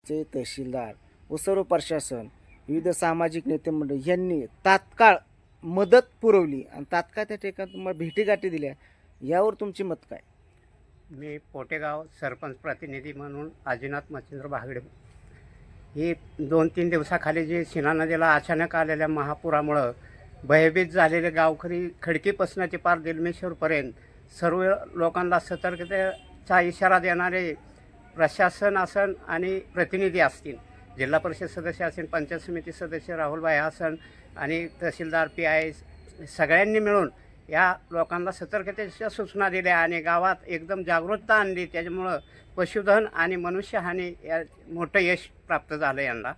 चे तहसीलदार व सर्व प्रशासन, विविध सामाजिक नेते मंडळ यांनी तात्काळ मदत पुरवली आणि तात्काळ त्या ठिकाणी तुम्हाला भेटीगाठी दिल्या, यावर तुमची मत काय? मी पोटेगाव सरपंच प्रतिनिधी म्हणून आजीनाथ मच्छिंद्र बागडे. ही 2-3 दिवसाखाली जी सीना नदीला अचानक आलेल्या महापुरामुळं भयभीत झालेले गावकरी खडकीपासून ते पार दिलमेश्वरपर्यंत सर्व लोकांना सतर्कतेचा इशारा देणारे प्रशासन असन आणि प्रतिनिधी असतील, जिल्हा परिषद सदस्य असेल, पंचायत समिती सदस्य राहुलभाई असन आणि तहसीलदार PI सगळ्यांनी मिळून या लोकांना सतर्कतेच्या सूचना दिल्या आणि गावात एकदम जागरूकता आणली. त्याच्यामुळं पशुधन आणि मनुष्यहानी या मोठं यश प्राप्त झालं यांना.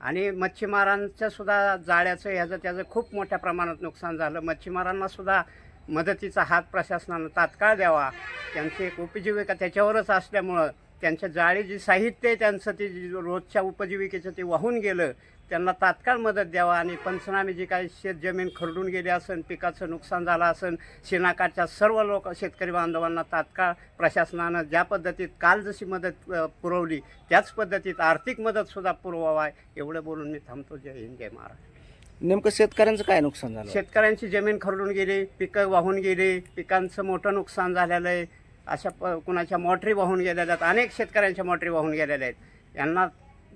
आणि मच्छीमारांचं सुद्धा जाळ्याचं त्याचं खूप मोठ्या प्रमाणात नुकसान झालं. मच्छीमारांना सुद्धा मदतीचा हात प्रशासनानं तात्काळ द्यावा. त्यांची एक उपजीविका त्याच्यावरच असल्यामुळं त्यांच्या जाळी जी साहित्य आहे त्यांचं ते रोजच्या उपजीविकेचं ते वाहून गेलं. त्यांना तात्काळ मदत द्यावा आणि पंचनामे जी काही शेतजमीन खरडून गेली असेल, पिकाचं नुकसान झालं असेल, सीनाकाठच्या सर्व शेतकरी बांधवांना तात्काळ प्रशासनानं ज्या पद्धतीत काल जशी मदत पुरवली त्याच पद्धतीत आर्थिक मदतसुद्धा पुरवावा, एवढं बोलून मी थांबतो. जय हिंद, जय महाराष्ट्र. नेमकं शेतकऱ्यांचं काय नुकसान झालं? शेतकऱ्यांची जमीन खरडून गेली, पिकं वाहून गेली, पिकांचं मोठं नुकसान झालेलं आहे. अशा कुणाच्या मोटरी वाहून गेलेल्या आहेत, अनेक शेतकऱ्यांच्या मोटरी वाहून गेलेल्या आहेत. यांना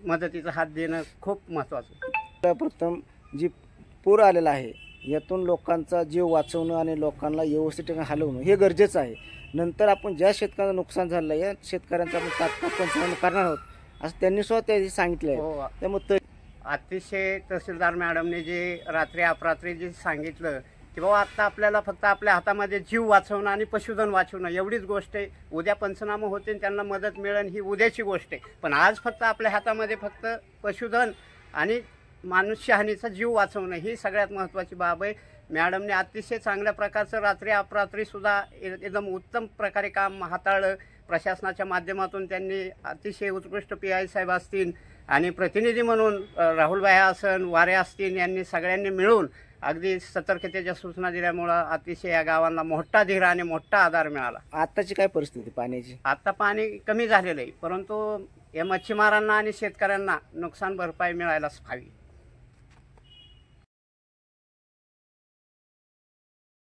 मदतीचा हात देणं खूप महत्त्वाचं. प्रथम जी पूर आलेला आहे यातून लोकांचा जीव वाचवणं आणि लोकांना व्यवस्थित ठिकाणी हलवणं हे गरजेचं आहे. नंतर आपण ज्या शेतकऱ्यांचं नुकसान झालं आहे या शेतकऱ्यांचा आपण तात्काळ पंचनामे करणार आहोत असं त्यांनी स्वतः त्याची सांगितलं आहे. हो, त्यामुळे अतिशय तहसीलदार मॅडमने जे रात्री अपरात्री जे सांगितलं की बाबा आत्ता आपल्याला फक्त आपल्या हातामध्ये जीव वाचवणं आणि पशुधन वाचवणं एवढीच गोष्ट आहे. उद्या पंचनामा होते त्यांना मदत मिळेल ही उद्याची गोष्ट आहे. पण आज फक्त आपल्या हातामध्ये फक्त पशुधन आणि मानुष्यहानीचा जीव वाचवणं ही सगळ्यात महत्त्वाची बाब आहे. मॅडमने अतिशय चांगल्या प्रकारचं रात्री अपरात्रीसुद्धा एकदम उत्तम प्रकारे काम हाताळलं. प्रशासनाच्या माध्यमातून त्यांनी अतिशय उत्कृष्ट PI साहेब असतील आणि प्रतिनिधी म्हणून राहुलभाई असन, वारे असतील, यांनी सगळ्यांनी मिळून अगदी सतर्कतेच्या सूचना दिल्यामुळं अतिशय या गावांना मोठा धीर आणि मोठा आधार मिळाला. आताची काय परिस्थिती पाण्याची? आता पाणी कमी झालेलं आहे, परंतु या मच्छीमारांना आणि शेतकऱ्यांना नुकसान भरपाई मिळायलाच हवी.